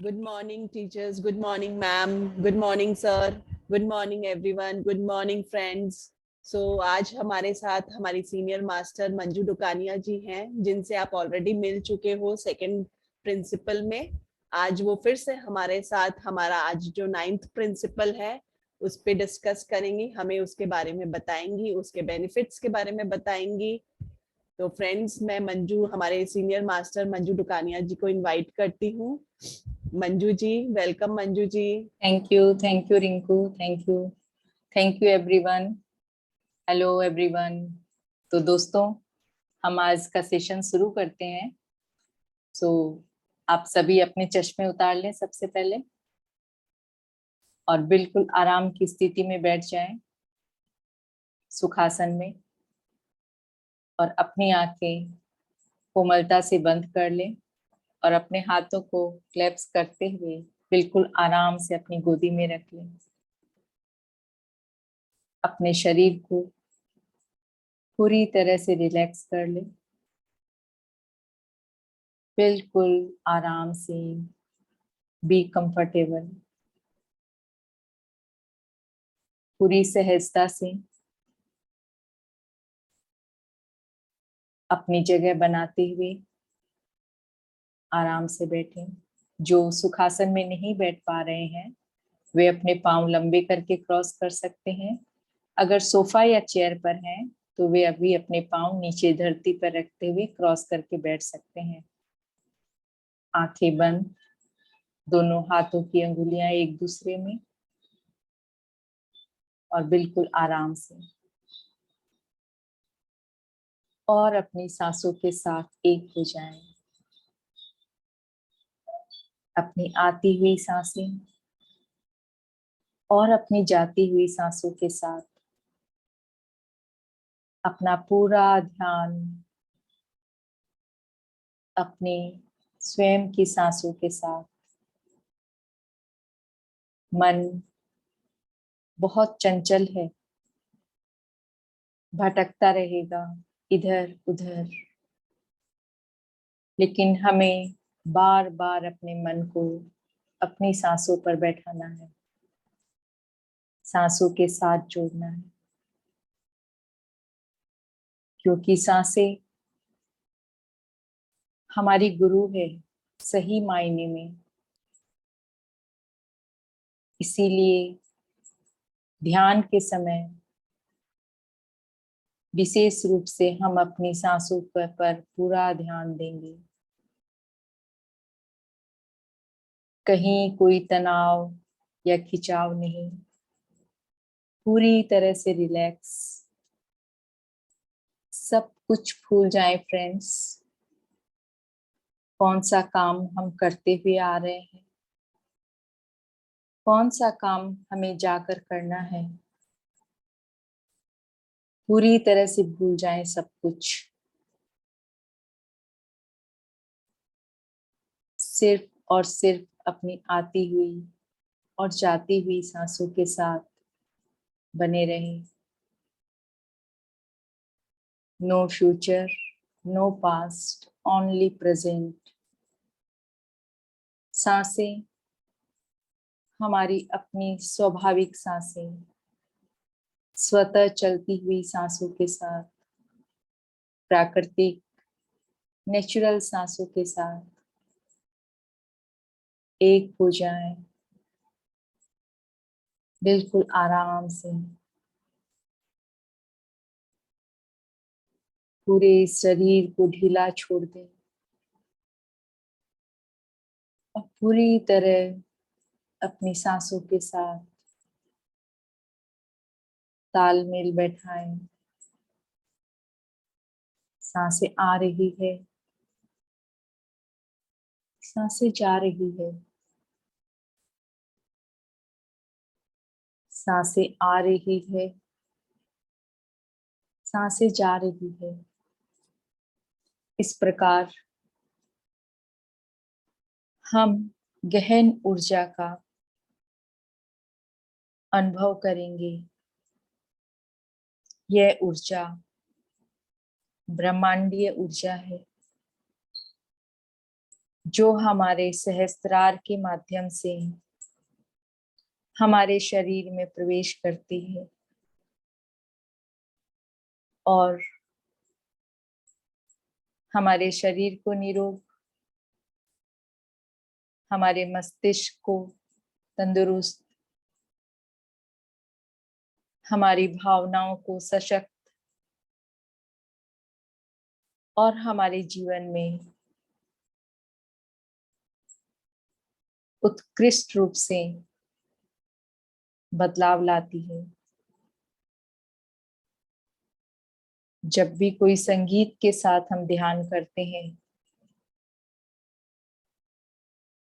Good morning, teachers. Good morning, ma'am. Good morning, sir. Good morning, everyone. Good morning, friends. आज हमारे साथ हमारी senior master Manju Dukania जी हैं, जिनसे आप ऑलरेडी मिल चुके हो सेकंड प्रिंसिपल में। आज वो फिर से हमारे साथ हमारा आज जो 9th प्रिंसिपल है उस पे डिस्कस करेंगी, हमें उसके बारे में बताएंगी, उसके बेनिफिट्स के बारे में बताएंगी। तो फ्रेंड्स, मैं मंजू, हमारे सीनियर मास्टर मंजू दुकानिया जी को इनवाइट करती हूँ। Manju ji, welcome Manju ji. Thank you Rinku, thank you everyone. Hello everyone. तो दोस्तों, हम आज का सेशन शुरू करते हैं। आप सभी अपने चश्मे उतार लें सबसे पहले और बिल्कुल आराम की स्थिति में बैठ जाएं, सुखासन में, और अपनी आंखें कोमलता से बंद कर लें और अपने हाथों को क्लैप्स करते हुए बिल्कुल आराम से अपनी गोदी में रख लें। अपने शरीर को पूरी तरह से रिलैक्स कर लें, बिल्कुल आराम से, बी कंफर्टेबल। पूरी सहजता से अपनी जगह बनाते हुए आराम से बैठें। जो सुखासन में नहीं बैठ पा रहे हैं वे अपने पांव लंबे करके क्रॉस कर सकते हैं। अगर सोफा या चेयर पर हैं तो वे अभी अपने पांव नीचे धरती पर रखते हुए क्रॉस करके बैठ सकते हैं। आंखें बंद, दोनों हाथों की अंगुलियां एक दूसरे में, और बिल्कुल आराम से और अपनी सांसों के साथ एक हो जाएं। अपनी आती हुई सांसें और अपनी जाती हुई सांसों के साथ अपना पूरा ध्यान अपने स्वयं की सांसों के साथ। मन बहुत चंचल है, भटकता रहेगा इधर उधर, लेकिन हमें बार बार अपने मन को अपनी सांसों पर बैठाना है, सांसों के साथ जोड़ना है, क्योंकि सांसें हमारी गुरु है सही मायने में। इसीलिए ध्यान के समय विशेष रूप से हम अपनी सांसों पर पूरा ध्यान देंगे। कहीं कोई तनाव या खिंचाव नहीं, पूरी तरह से रिलैक्स। सब कुछ भूल जाए फ्रेंड्स, कौन सा काम हम करते हुए आ रहे हैं, कौन सा काम हमें जाकर करना है, पूरी तरह से भूल जाए सब कुछ। सिर्फ और सिर्फ अपनी आती हुई और जाती हुई सांसों के साथ बने रहें। No future, no past, only present. सांसें हमारी अपनी स्वाभाविक सांसें, स्वतः चलती हुई सांसों के साथ, प्राकृतिक नेचुरल सांसों के साथ एक हो जाएं, बिल्कुल आराम से। पूरे शरीर को ढीला छोड़ दें और पूरी तरह अपनी सांसों के साथ तालमेल बैठाएं। सांसें आ रही है, सांसें जा रही है, सांसें आ रही है, सांसें जा रही है। इस प्रकार हम गहन ऊर्जा का अनुभव करेंगे। यह ऊर्जा ब्रह्मांडीय ऊर्जा है। जो हमारे सहस्त्रार के माध्यम से हमारे शरीर में प्रवेश करती है और हमारे शरीर को निरोग, हमारे मस्तिष्क को तंदुरुस्त, हमारी भावनाओं को सशक्त और हमारे जीवन में उत्कृष्ट रूप से बदलाव लाती है। जब भी कोई संगीत के साथ हम ध्यान करते हैं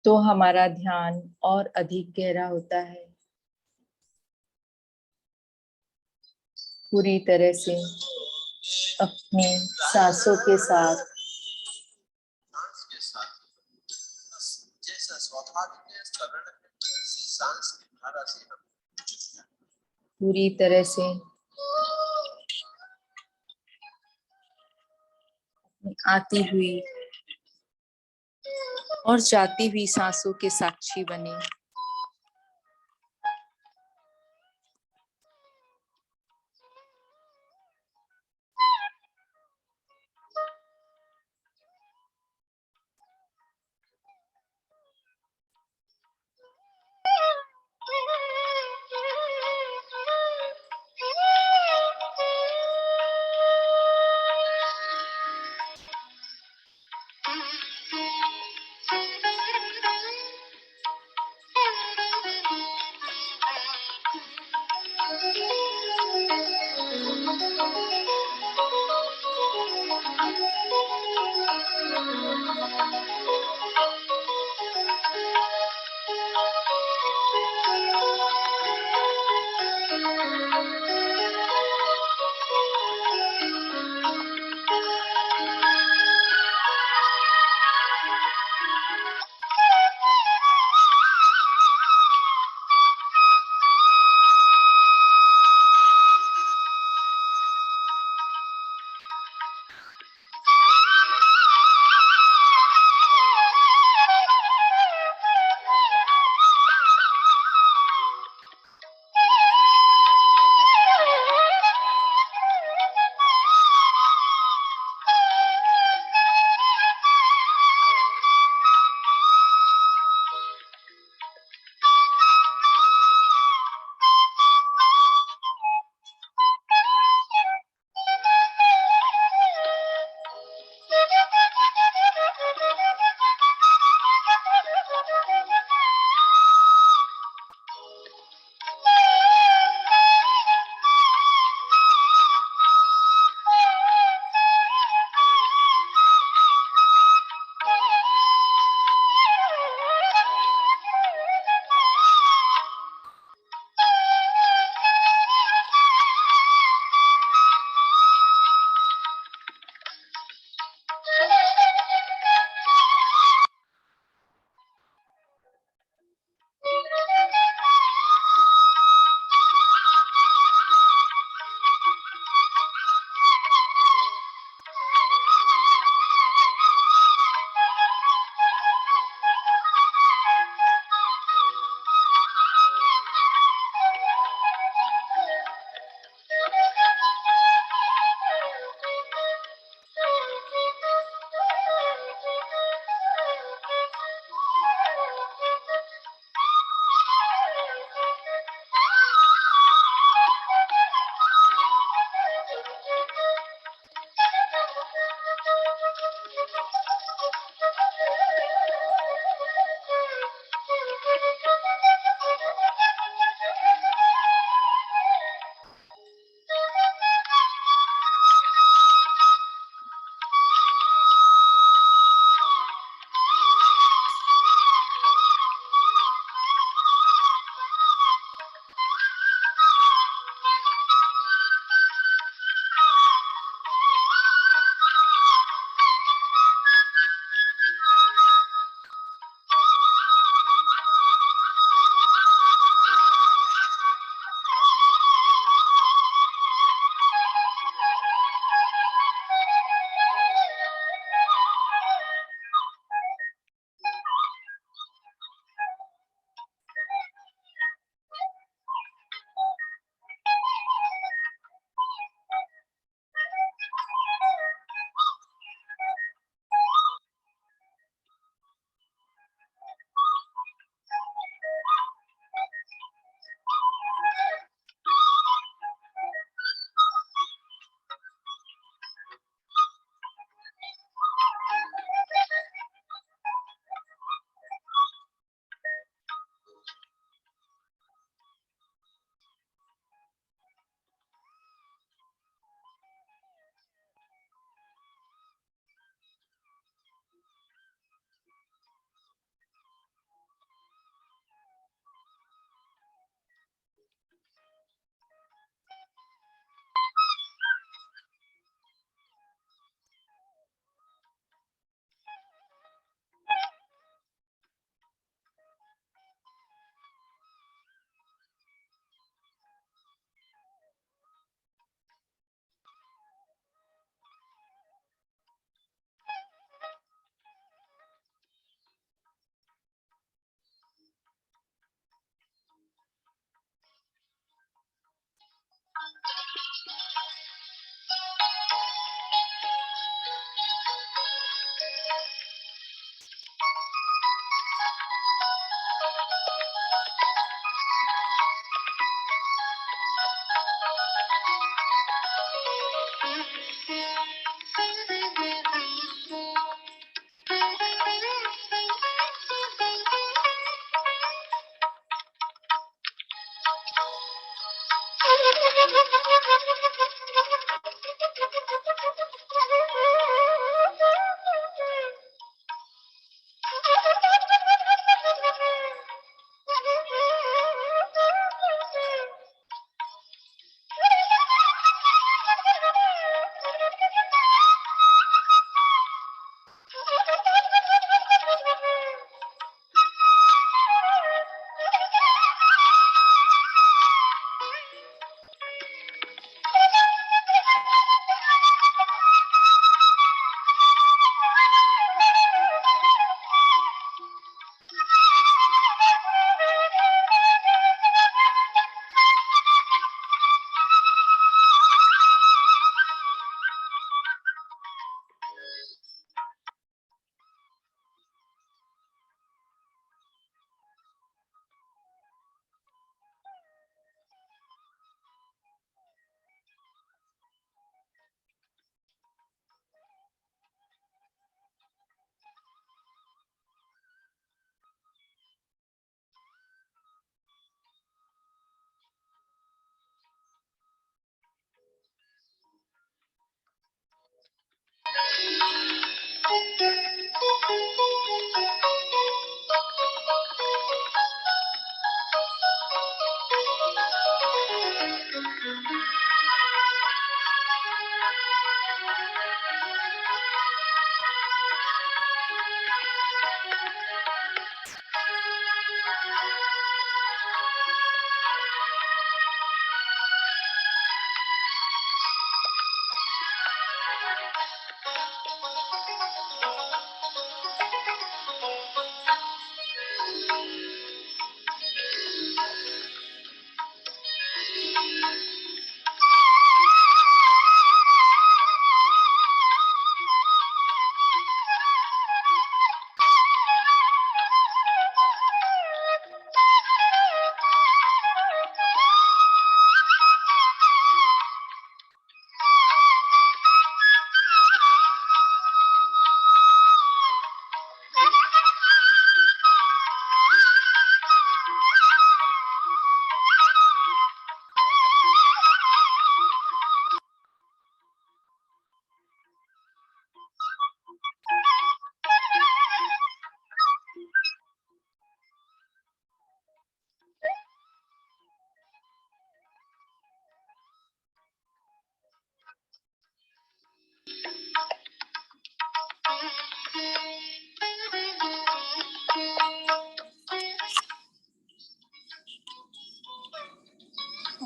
तो हमारा ध्यान और अधिक गहरा होता है। पूरी तरह से अपनी सांसों के साथ जैसा स्वाभाविक है सरल है, इसी सांस की धारा से हम पूरी तरह से आती हुई और जाती हुई सांसों के साक्षी बने।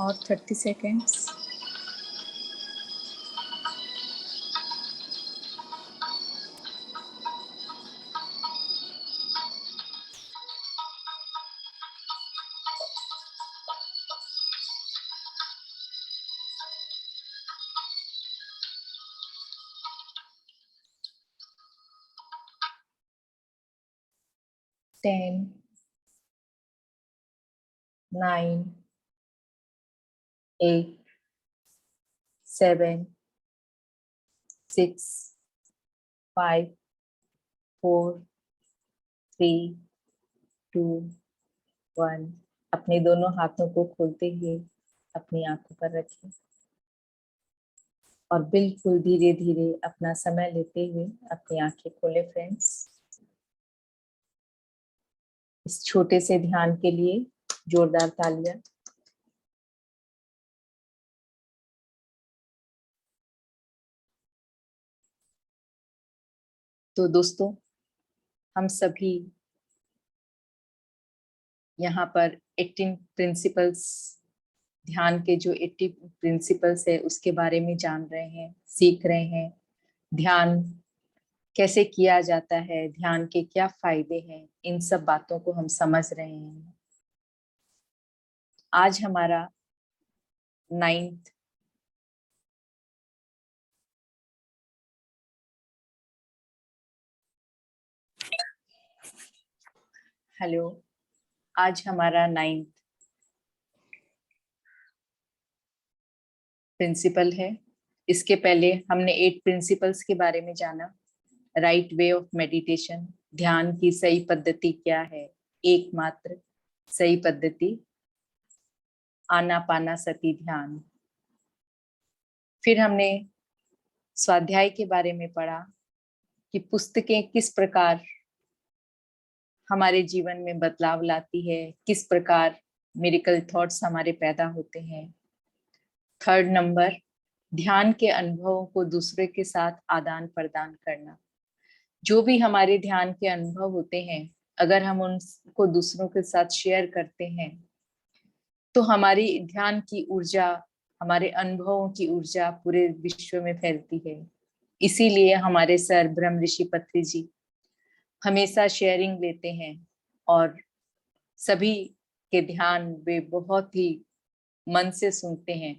और 30 सेकेंड्स। टेन, 9, 8, 7, 6, 5, 4, 3, 2, 1। अपने दोनों हाथों को खोलते हुए अपनी आंखों पर रखें और बिल्कुल धीरे धीरे अपना समय लेते हुए अपनी आंखें खोलें फ्रेंड्स। इस छोटे से ध्यान के लिए जोरदार तालियां। तो दोस्तों, हम सभी यहाँ पर 18 प्रिंसिपल्स, ध्यान के जो 80 प्रिंसिपल्स है उसके बारे में जान रहे हैं, सीख रहे हैं। ध्यान कैसे किया जाता है, ध्यान के क्या फायदे हैं, इन सब बातों को हम समझ रहे हैं। आज हमारा 9th हेलो, आज हमारा 9th प्रिंसिपल है। इसके पहले हमने 8 प्रिंसिपल्स के बारे में जाना। राइट वे ऑफ मेडिटेशन, ध्यान की सही पद्धति क्या है, एकमात्र सही पद्धति आनापानासति ध्यान। फिर हमने स्वाध्याय के बारे में पढ़ा कि पुस्तकें किस प्रकार हमारे जीवन में बदलाव लाती है, किस प्रकार मिरेकल थॉट्स हमारे पैदा होते हैं। थर्ड नंबर, ध्यान के अनुभवों को दूसरे के साथ आदान प्रदान करना। जो भी हमारे ध्यान के अनुभव होते हैं, अगर हम उनको दूसरों के साथ शेयर करते हैं तो हमारी ध्यान की ऊर्जा, हमारे अनुभवों की ऊर्जा पूरे विश्व में फैलती है। इसीलिए हमारे सर ब्रह्म ऋषि पत्री जी हमेशा शेयरिंग लेते हैं और सभी के ध्यान वे बहुत ही मन से सुनते हैं।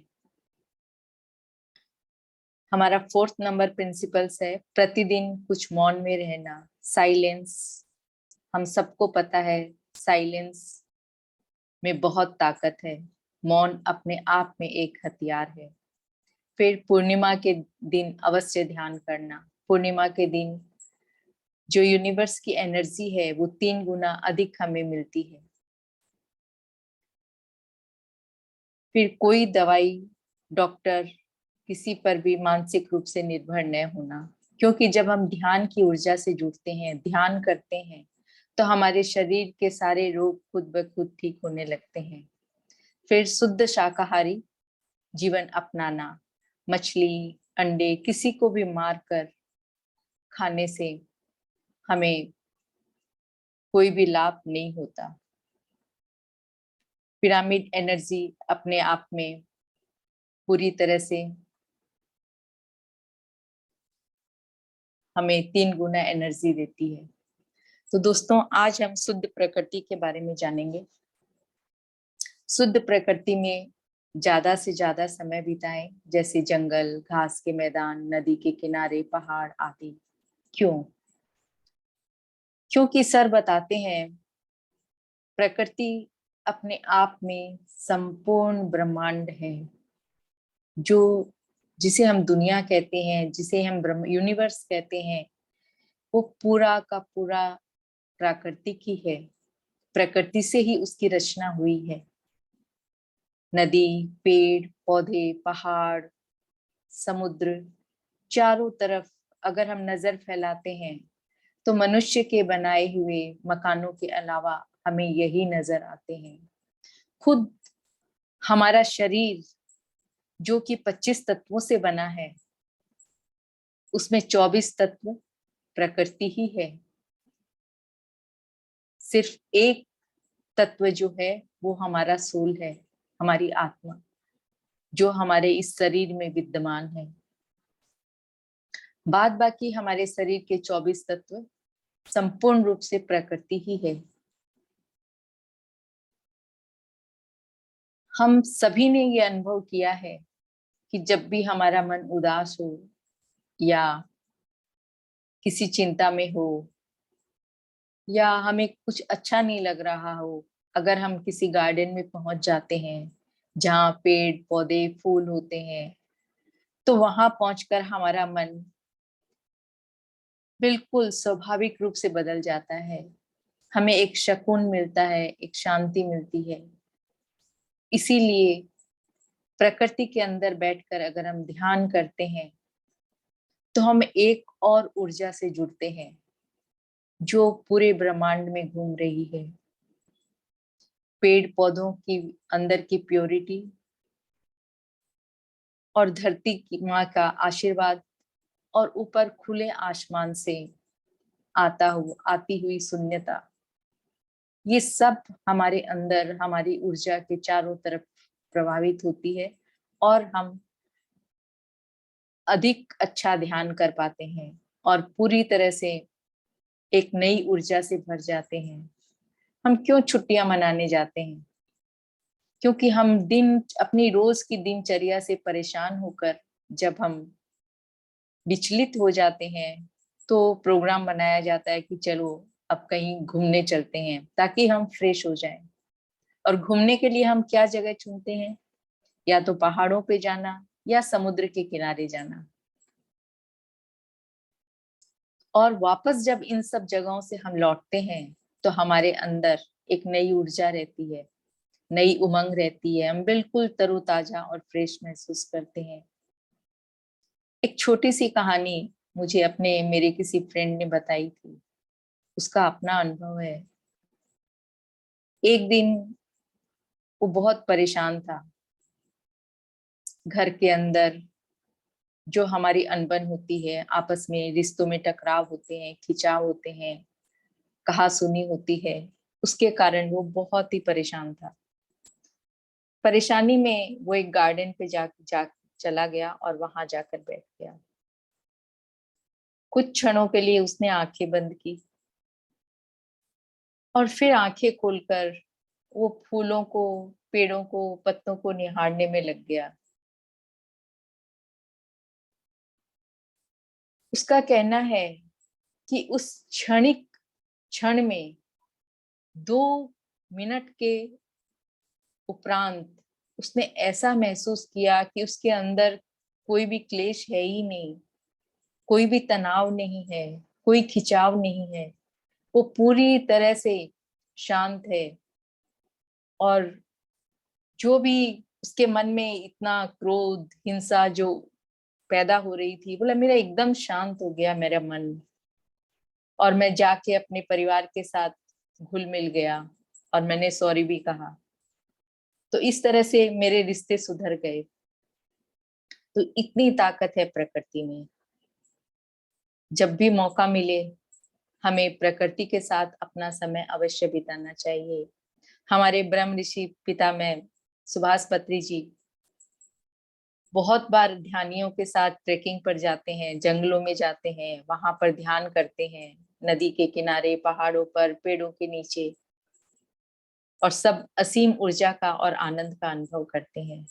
हमारा फोर्थ नंबर प्रिंसिपल्स है प्रतिदिन कुछ मौन में रहना, साइलेंस। हम सबको पता है साइलेंस में बहुत ताकत है। मौन अपने आप में एक हथियार है। फिर पूर्णिमा के दिन अवश्य ध्यान करना। पूर्णिमा के दिन जो यूनिवर्स की एनर्जी है वो 3 गुना अधिक हमें मिलती है। फिर कोई दवाई, डॉक्टर, किसी पर भी मानसिक रूप से निर्भर न होना, क्योंकि जब हम ध्यान की ऊर्जा से जुड़ते हैं, ध्यान करते हैं, तो हमारे शरीर के सारे रोग खुद ब खुद ठीक होने लगते हैं। फिर शुद्ध शाकाहारी जीवन अपनाना। मछली, अंडे किसी को भी मारकर खाने से हमें कोई भी लाभ नहीं होता। पिरामिड एनर्जी अपने आप में पूरी तरह से हमें 3 गुना एनर्जी देती है। तो दोस्तों, आज हम शुद्ध प्रकृति के बारे में जानेंगे। शुद्ध प्रकृति में ज्यादा से ज्यादा समय बिताएं, जैसे जंगल, घास के मैदान, नदी के किनारे, पहाड़ आदि। क्यों? क्योंकि सर बताते हैं प्रकृति अपने आप में संपूर्ण ब्रह्मांड है। जो जिसे हम दुनिया कहते हैं, जिसे हम ब्रह्म यूनिवर्स कहते हैं, वो पूरा का पूरा प्राकृतिक ही है। प्रकृति से ही उसकी रचना हुई है। नदी, पेड़ पौधे, पहाड़, समुद्र, चारों तरफ अगर हम नजर फैलाते हैं तो मनुष्य के बनाए हुए मकानों के अलावा हमें यही नजर आते हैं। खुद हमारा शरीर जो कि 25 तत्वों से बना है, उसमें 24 तत्व प्रकृति ही है। सिर्फ एक तत्व जो है वो हमारा सोल है, हमारी आत्मा, जो हमारे इस शरीर में विद्यमान है। बाद बाकी हमारे शरीर के 24 तत्व संपूर्ण रूप से प्रकृति ही है। हम सभी ने ये अनुभव किया है कि जब भी हमारा मन उदास हो या किसी चिंता में हो या हमें कुछ अच्छा नहीं लग रहा हो, अगर हम किसी गार्डन में पहुंच जाते हैं जहाँ पेड़ पौधे फूल होते हैं, तो वहां पहुंचकर हमारा मन बिल्कुल स्वाभाविक रूप से बदल जाता है। हमें एक सुकून मिलता है, एक शांति मिलती है। इसीलिए प्रकृति के अंदर बैठकर अगर हम ध्यान करते हैं तो हम एक और ऊर्जा से जुड़ते हैं जो पूरे ब्रह्मांड में घूम रही है। पेड़ पौधों की अंदर की प्योरिटी और धरती की माँ का आशीर्वाद और ऊपर खुले आसमान से आती हुई शून्यता, ये सब हमारे अंदर हमारी ऊर्जा के चारों तरफ प्रभावित होती है और हम अधिक अच्छा ध्यान कर पाते हैं और पूरी तरह से एक नई ऊर्जा से भर जाते हैं। हम क्यों छुट्टियां मनाने जाते हैं? क्योंकि हम अपनी रोज की दिनचर्या से परेशान होकर जब हम विचलित हो जाते हैं तो प्रोग्राम बनाया जाता है कि चलो अब कहीं घूमने चलते हैं ताकि हम फ्रेश हो जाएं। और घूमने के लिए हम क्या जगह चुनते हैं? या तो पहाड़ों पे जाना या समुद्र के किनारे जाना। और वापस जब इन सब जगहों से हम लौटते हैं तो हमारे अंदर एक नई ऊर्जा रहती है। नई उमंग रहती है, हम बिल्कुल तरोताजा और फ्रेश महसूस करते हैं। एक छोटी सी कहानी मुझे अपने मेरे किसी फ्रेंड ने बताई थी, उसका अपना अनुभव है। एक दिन वो बहुत परेशान था। घर के अंदर जो हमारी अनबन होती है, आपस में रिश्तों में टकराव होते हैं, खिंचाव होते हैं, कहासुनी होती है, उसके कारण वो बहुत ही परेशान था। परेशानी में वो एक गार्डन पे जा चला गया और वहां जाकर बैठ गया। कुछ क्षणों के लिए उसने आंखें बंद की और फिर आंखें खोलकर वो फूलों को, पेड़ों को, पत्तों को निहारने में लग गया। उसका कहना है कि उस क्षणिक क्षण में 2 मिनट के उपरांत उसने ऐसा महसूस किया कि उसके अंदर कोई भी क्लेश है ही नहीं, कोई भी तनाव नहीं है, कोई खिंचाव नहीं है। वो पूरी तरह से शांत है और जो भी उसके मन में इतना क्रोध, हिंसा जो पैदा हो रही थी, बोला मेरा एकदम शांत हो गया मेरा मन, और मैं जाके अपने परिवार के साथ घुल मिल गया और मैंने सॉरी भी कहा। तो इस तरह से मेरे रिश्ते सुधर गए। तो इतनी ताकत है प्रकृति में। जब भी मौका मिले हमें प्रकृति के साथ अपना समय अवश्य बिताना चाहिए। हमारे ब्रह्म ऋषि पितामह सुभाष पत्री जी बहुत बार ध्यानियों के साथ ट्रेकिंग पर जाते हैं, जंगलों में जाते हैं, वहां पर ध्यान करते हैं, नदी के किनारे, पहाड़ों पर, पेड़ों के नीचे, और सब असीम ऊर्जा का और आनंद का अनुभव करते हैं।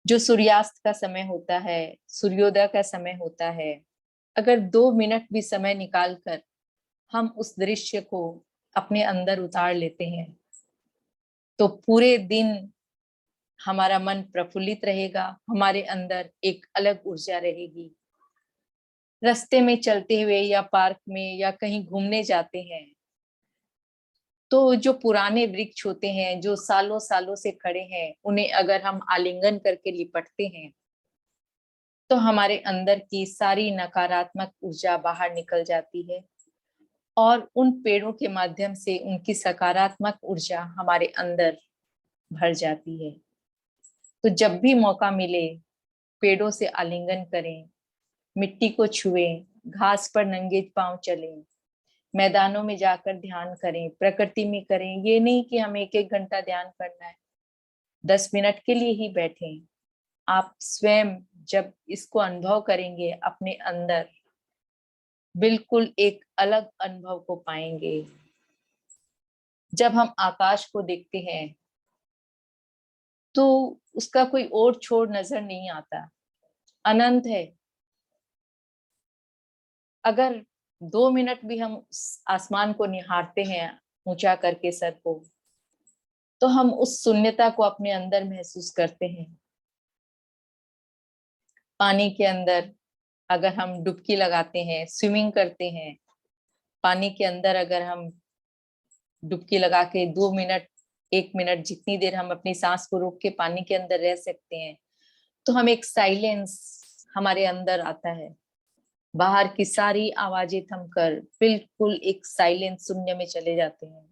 जो सूर्यास्त का समय होता है, सूर्योदय का समय होता है, अगर 2 मिनट भी समय निकाल कर हम उस दृश्य को अपने अंदर उतार लेते हैं तो पूरे दिन हमारा मन प्रफुल्लित रहेगा, हमारे अंदर एक अलग ऊर्जा रहेगी। रास्ते में चलते हुए या पार्क में या कहीं घूमने जाते हैं तो जो पुराने वृक्ष होते हैं जो सालों सालों से खड़े हैं, उन्हें अगर हम आलिंगन करके लिपटते हैं तो हमारे अंदर की सारी नकारात्मक ऊर्जा बाहर निकल जाती है और उन पेड़ों के माध्यम से उनकी सकारात्मक ऊर्जा हमारे अंदर भर जाती है। तो जब भी मौका मिले पेड़ों से आलिंगन करें, मिट्टी को छुएं, घास पर नंगे पांव चलें, मैदानों में जाकर ध्यान करें, प्रकृति में करें। ये नहीं कि हमें 1-1 घंटा ध्यान करना है, 10 मिनट के लिए ही बैठें। आप स्वयं जब इसको अनुभव करेंगे अपने अंदर, बिल्कुल एक अलग अनुभव को पाएंगे। जब हम आकाश को देखते हैं तो उसका कोई ओर छोर नजर नहीं आता, अनंत है। अगर 2 मिनट भी हम आसमान को निहारते हैं ऊंचा करके सर को, तो हम उस शून्यता को अपने अंदर महसूस करते हैं। पानी के अंदर अगर हम डुबकी लगाते हैं, स्विमिंग करते हैं, पानी के अंदर अगर हम डुबकी लगा के 2 मिनट, 1 मिनट, जितनी देर हम अपनी सांस को रोक के पानी के अंदर रह सकते हैं, तो हम एक साइलेंस हमारे अंदर आता है। बाहर की सारी आवाजें थमकर बिल्कुल एक साइलेंस शून्य में चले जाते हैं।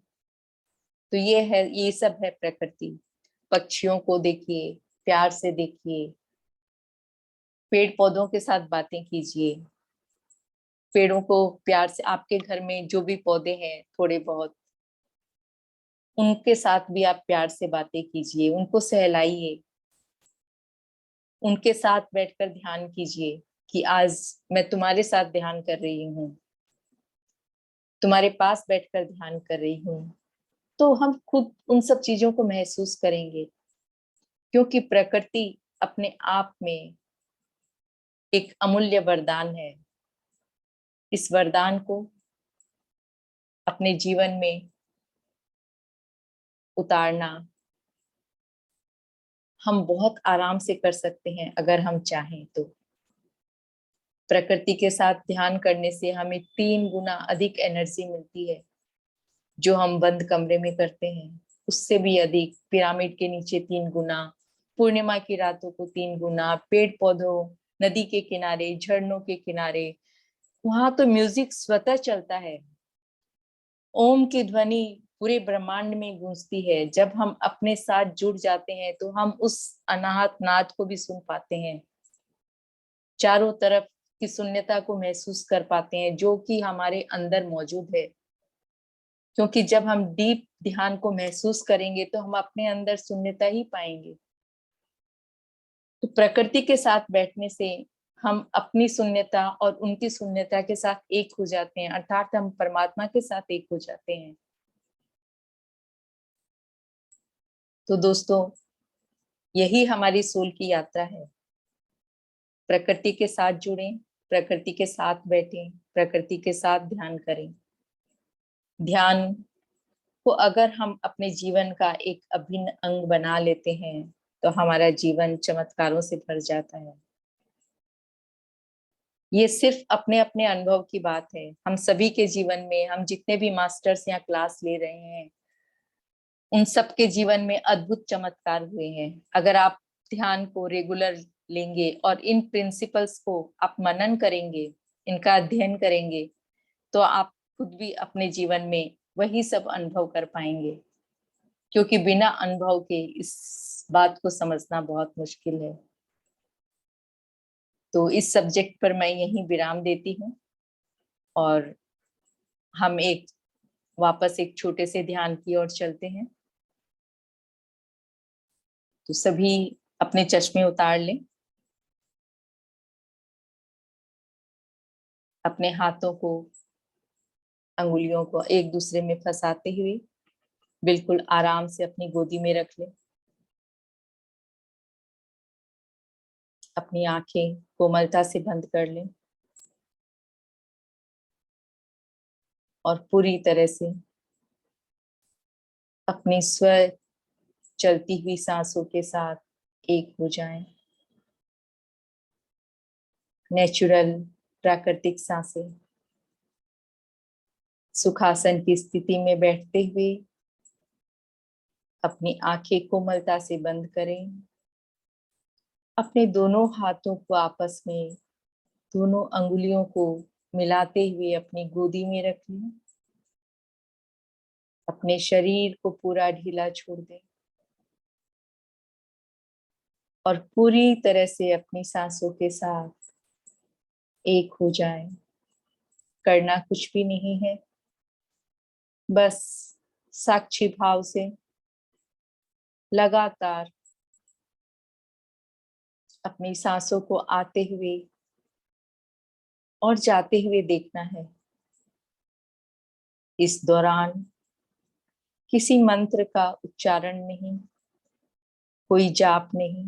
तो ये है, ये सब है प्रकृति। पक्षियों को देखिए, प्यार से देखिए, पेड़ पौधों के साथ बातें कीजिए, पेड़ों को प्यार से, आपके घर में जो भी पौधे हैं थोड़े बहुत, उनके साथ भी आप प्यार से बातें कीजिए, उनको सहलाइए, उनके साथ बैठकर ध्यान कीजिए कि आज मैं तुम्हारे साथ ध्यान कर रही हूँ, तुम्हारे पास बैठकर ध्यान कर रही हूँ। तो हम खुद उन सब चीजों को महसूस करेंगे, क्योंकि प्रकृति अपने आप में एक अमूल्य वरदान है। इस वरदान को अपने जीवन में उतारना हम बहुत आराम से कर सकते हैं अगर हम चाहें तो। प्रकृति के साथ ध्यान करने से हमें 3 गुना अधिक एनर्जी मिलती है जो हम बंद कमरे में करते हैं। उससे भी अधिक, पिरामिड के नीचे 3 गुना, पूर्णिमा की रातों को 3 गुना, पेड़ पौधों, नदी के किनारे, झरनों के किनारे, वहां तो म्यूजिक स्वतः चलता है। ओम की ध्वनि पूरे ब्रह्मांड में गूंजती है। जब हम अपने साथ जुड़ जाते हैं तो हम उस अनाहत नाद को भी सुन पाते हैं, चारों तरफ की शून्यता को महसूस कर पाते हैं जो कि हमारे अंदर मौजूद है। क्योंकि जब हम डीप ध्यान को महसूस करेंगे तो हम अपने अंदर शून्यता ही पाएंगे। तो प्रकृति के साथ बैठने से हम अपनी शून्यता और उनकी शून्यता के साथ एक हो जाते हैं, अर्थात हम परमात्मा के साथ एक हो जाते हैं। तो दोस्तों, यही हमारी सोल की यात्रा है। प्रकृति के साथ जुड़ें, प्रकृति के साथ बैठें, प्रकृति के साथ ध्यान करें। ध्यान को अगर हम अपने जीवन का एक अभिन्न अंग बना लेते हैं तो हमारा जीवन चमत्कारों से भर जाता है। ये सिर्फ अपने अपने अनुभव की बात है। हम सभी के जीवन में, हम जितने भी मास्टर्स या क्लास ले रहे हैं, उन सब के जीवन में अद्भुत चमत्कार हुए हैं। अगर आप ध्यान को रेगुलर लेंगे और इन प्रिंसिपल्स को आप मनन करेंगे, इनका अध्ययन करेंगे, तो आप खुद भी अपने जीवन में वही सब अनुभव कर पाएंगे। क्योंकि बिना अनुभव के इस बात को समझना बहुत मुश्किल है। तो इस सब्जेक्ट पर मैं यहीं विराम देती हूँ और हम वापस एक छोटे से ध्यान की ओर चलते हैं। तो सभी अपने चश्मे उतार लें, अपने हाथों को, अंगुलियों को एक दूसरे में फंसाते हुए बिल्कुल आराम से अपनी गोदी में रख लें। अपनी आंखें कोमलता से बंद कर लें और पूरी तरह से अपनी स्व चलती हुई सांसों के साथ एक हो जाएं। नेचुरल प्राकृतिक सांसें। सुखासन की स्थिति में बैठते हुए अपनी आंखें कोमलता से बंद करें। अपने दोनों हाथों को आपस में, दोनों अंगुलियों को मिलाते हुए अपनी गोदी में रख लें। अपने शरीर को पूरा ढीला छोड़ दें और पूरी तरह से अपनी सांसों के साथ एक हो जाएं। करना कुछ भी नहीं है, बस साक्षी भाव से लगातार अपनी सांसों को आते हुए और जाते हुए देखना है। इस दौरान किसी मंत्र का उच्चारण नहीं, कोई जाप नहीं,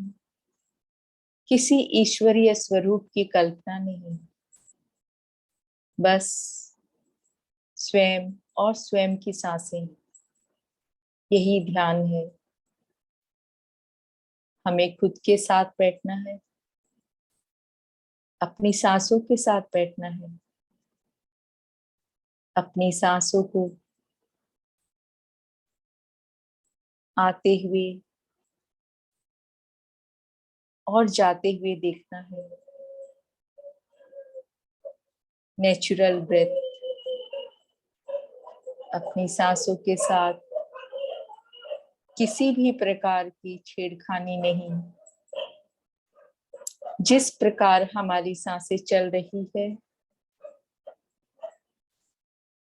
किसी ईश्वरीय स्वरूप की कल्पना नहीं, बस स्वयं और स्वयं की सांसें, यही ध्यान है। हमें खुद के साथ बैठना है, अपनी सांसों के साथ बैठना है, अपनी सांसों को आते हुए और जाते हुए देखना है। Natural breath. अपनी सांसों के साथ किसी भी प्रकार की छेड़खानी नहीं। जिस प्रकार हमारी सांसें चल रही है,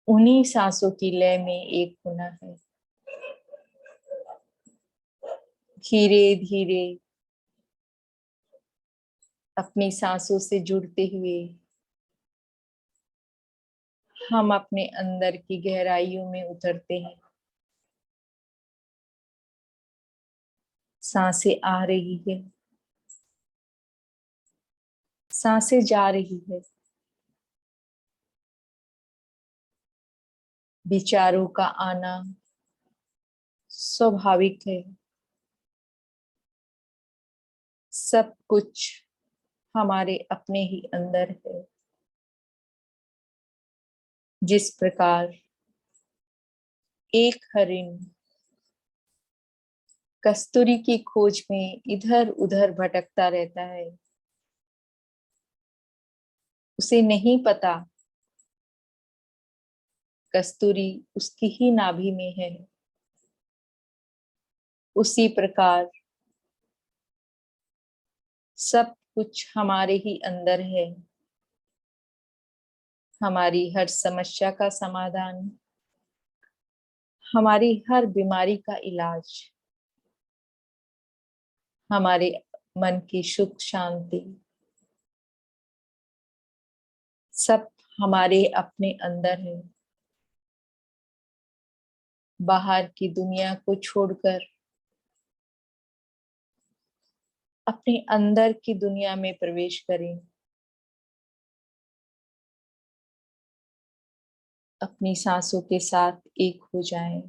उन्हीं सांसों की लय में एक होना है। धीरे धीरे अपनी सांसों से जुड़ते हुए हम अपने अंदर की गहराइयों में उतरते हैं। सांसें आ रही है, सांसें जा रही है। विचारों का आना स्वाभाविक है। सब कुछ हमारे अपने ही अंदर है। जिस प्रकार एक हरिण कस्तूरी की खोज में इधर उधर भटकता रहता है। उसे नहीं पता कस्तूरी उसकी ही नाभि में है। उसी प्रकार सब कुछ हमारे ही अंदर है। हमारी हर समस्या का समाधान, हमारी हर बीमारी का इलाज, हमारे मन की सुख शांति, सब हमारे अपने अंदर है। बाहर की दुनिया को छोड़कर अपने अंदर की दुनिया में प्रवेश करें। अपनी सांसों के साथ एक हो जाएं।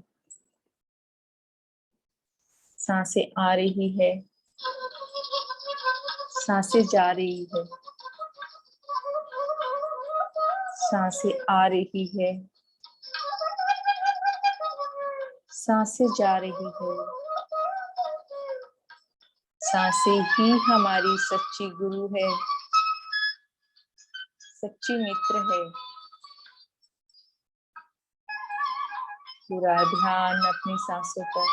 सांसें आ रही है, सांसें जा रही है, सांसें आ रही है, सांसें जा रही है। सांसें ही हमारी सच्ची गुरु है, सच्ची मित्र है। पूरा ध्यान अपनी सांसों पर।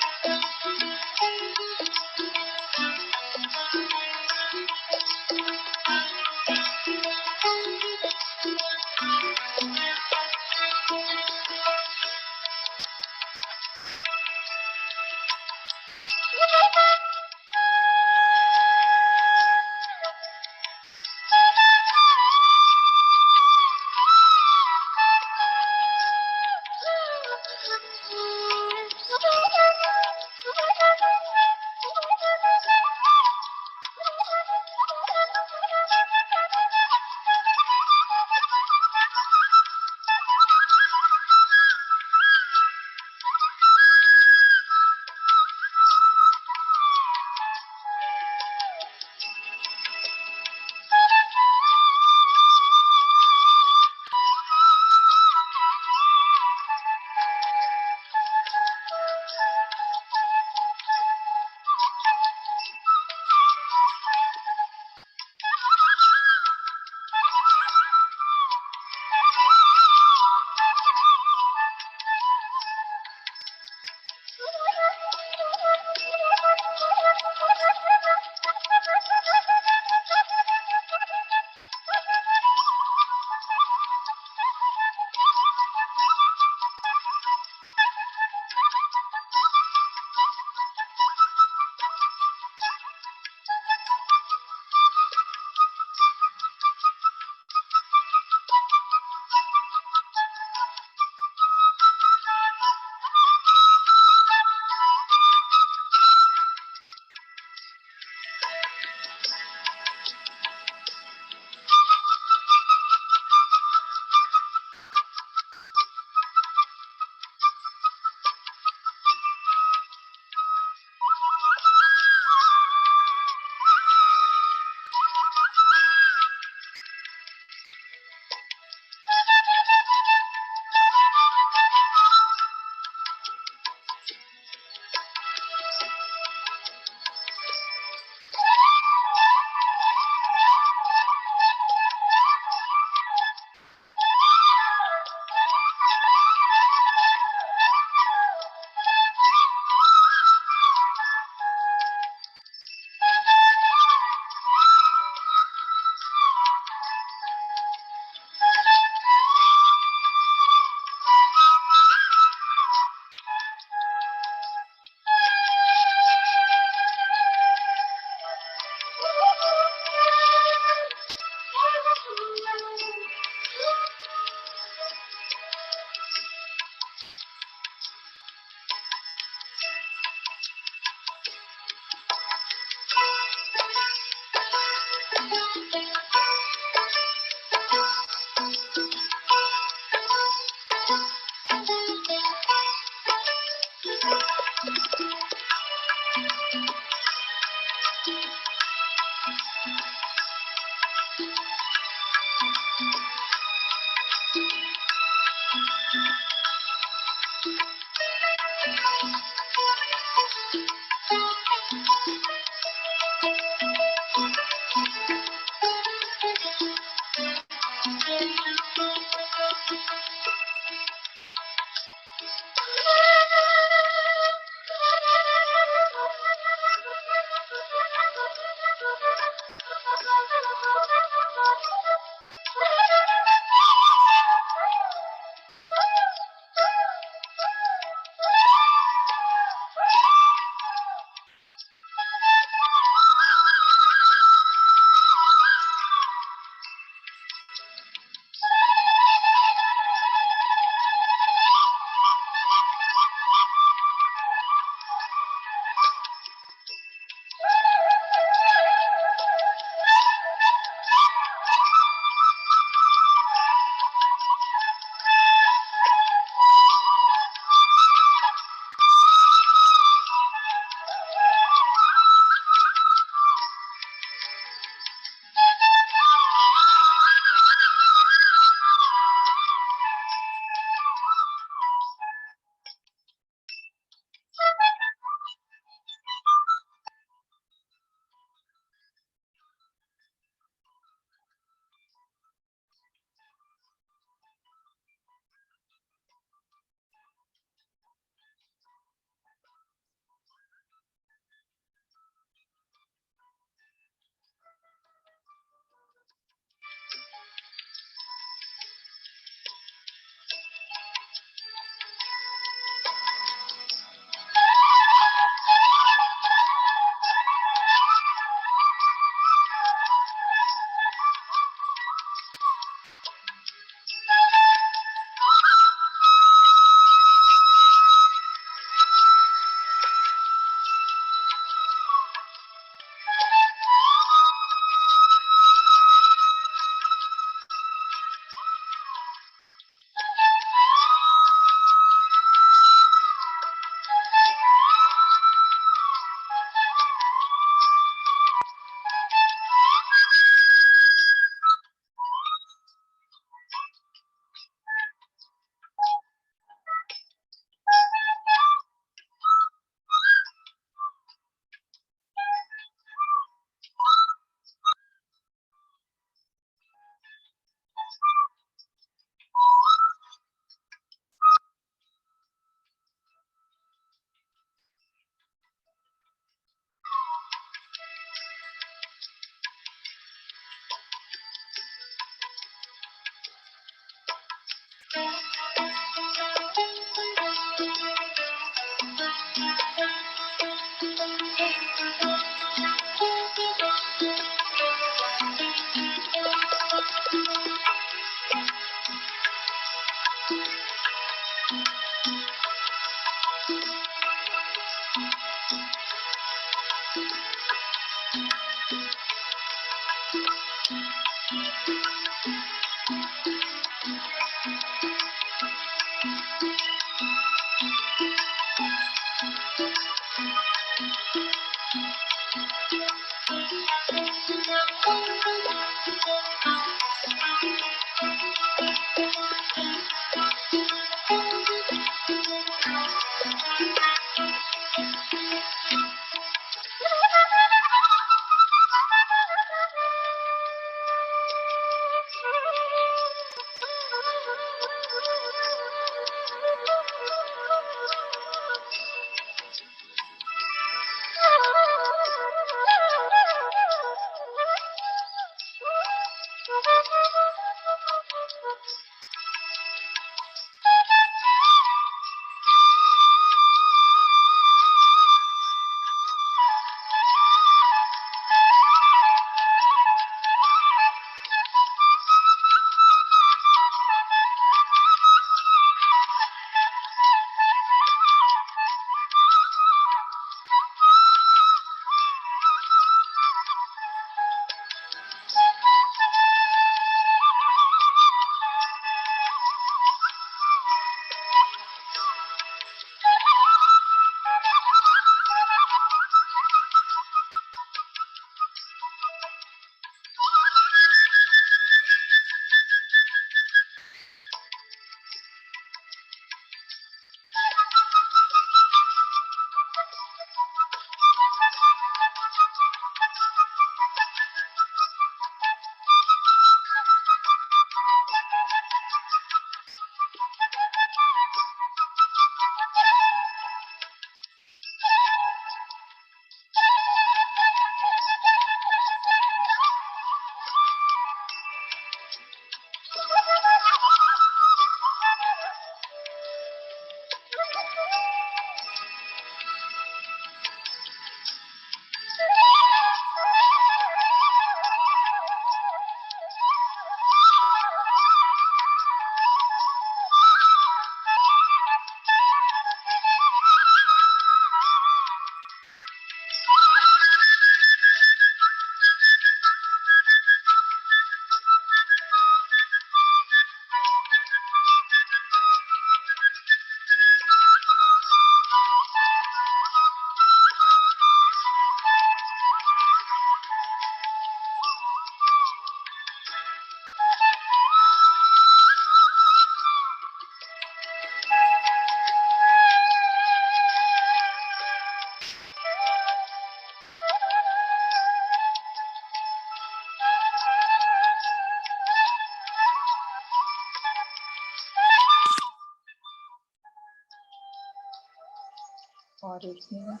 और 1 मिनट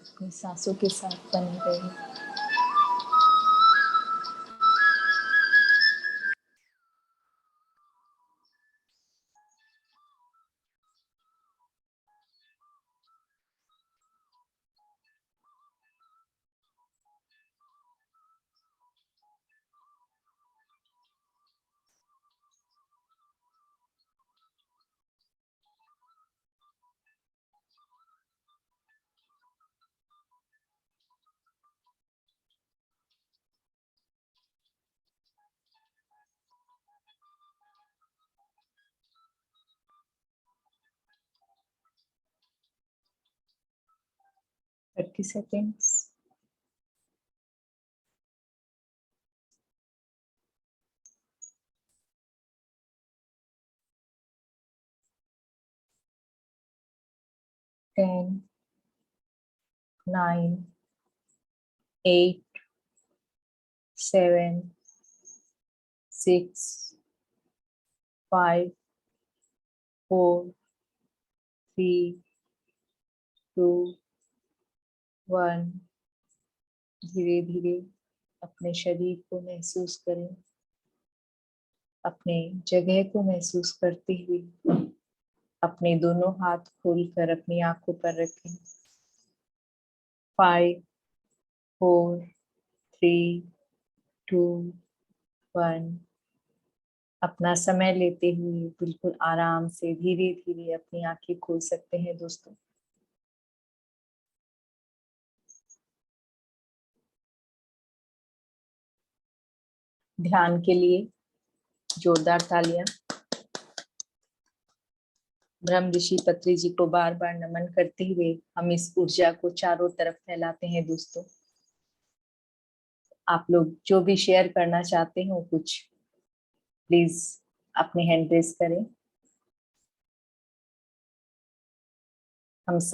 अपनी सांसों के साथ बने रहिए। Thirty seconds. टेन, 9, 8, 7, 6, 5, 4, 3, 2, 1। धीरे धीरे अपने शरीर को महसूस करें, अपने जगह को महसूस करते हुए अपने दोनों हाथ खोलकर अपनी आंखों पर रखें। 5, 4, 3, 2, 1। अपना समय लेते हुए बिल्कुल आराम से धीरे धीरे अपनी आंखें खोल सकते हैं दोस्तों। ध्यान के लिए जोरदार तालियां। ब्रह्म ऋषि पत्री जी को बार बार नमन करते हुए हम इस ऊर्जा को चारों तरफ फैलाते हैं दोस्तों। आप लोग जो भी शेयर करना चाहते हो कुछ, प्लीज अपने हैंड रेज करें। हम सब